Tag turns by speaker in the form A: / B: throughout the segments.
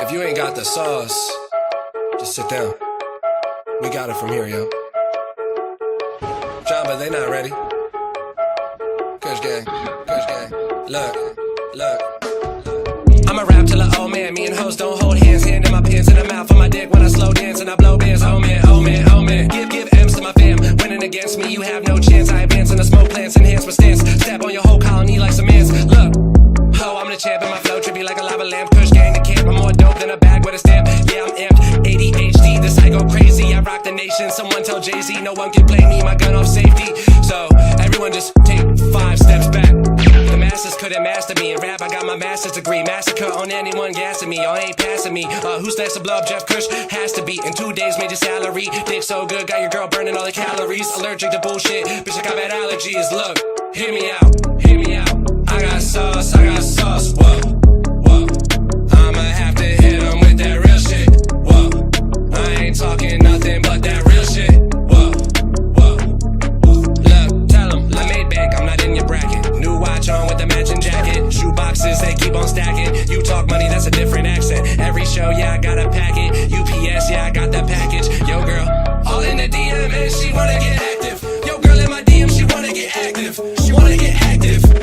A: If you ain't got the sauce, just sit down. We got it from here, yo. John, but they not ready. Kush gang, Kush gang. Look. I'ma rap till an old man. Me and hoes don't hold hands. Hand in my pants in the mouth of my dick when I slow dance and I blow bands. Oh man. Give M's to my fam. Winning against me, you have no chance. I advance in the smoke plants, enhance my stance. Step on your whole colony like some ants. Look, ho, I'm the champ and my flow trippy like a lava lamp. Kush gang the camp. I'm more dope than a bag with a stamp. Yeah, I'm amped. ADHD, this I go crazy. I rock the nation. Someone tell Jay-Z, no one can play me. My gun off safety. So everyone just take 5 steps back. The masses couldn't master me. In rap, I got my master's degree. Massacre on anyone gassing me. Y'all ain't passing me. Who's next to blow up Jeff Kush? Has to be. In 2 days, made your salary. Dick so good, got your girl burning all the calories. Allergic to bullshit. Bitch, I got bad allergies. Look, hear me out. I got sauce. Whoa. I'ma have to hit 'em with that real shit. Whoa. I ain't talking nothing but that real shit. Whoa. Look, tell 'em, I made bank, I'm not in your bracket. New watch on with the matching jacket. Shoe boxes, they keep on stacking. You talk money, that's a different accent. Every show, yeah, I got a packet. UPS, yeah, I got that package. Yo, girl, all in the DM and she wanna get active. Yo, girl in my DM, she wanna get active.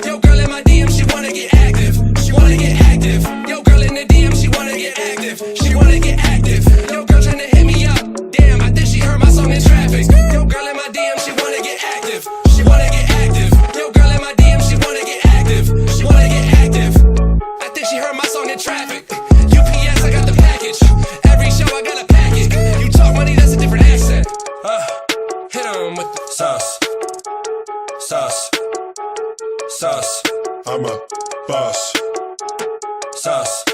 A: Yo, girl in my DM, she wanna get active. Yo, girl in the DM, she wanna get active. Yo, girl tryna hit me up. Damn, I think she heard my song in traffic. Yo, girl in my DM, she wanna get active. Yo, girl in my DM, she wanna get active. I think she heard my song in traffic. UPS, I got the package. Every show I got a packet. You talk money, that's a different accent. Hit 'em with the sauce.
B: I'm a boss.
A: Sauce.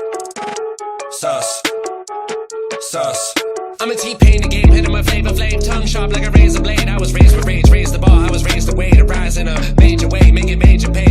A: I'm a T-Pain, the game, hit him a flavor flame. Tongue sharp like a razor blade. I was raised with rage, raised the bar. I was raised to wait, to rise in a major way. Make it major pay.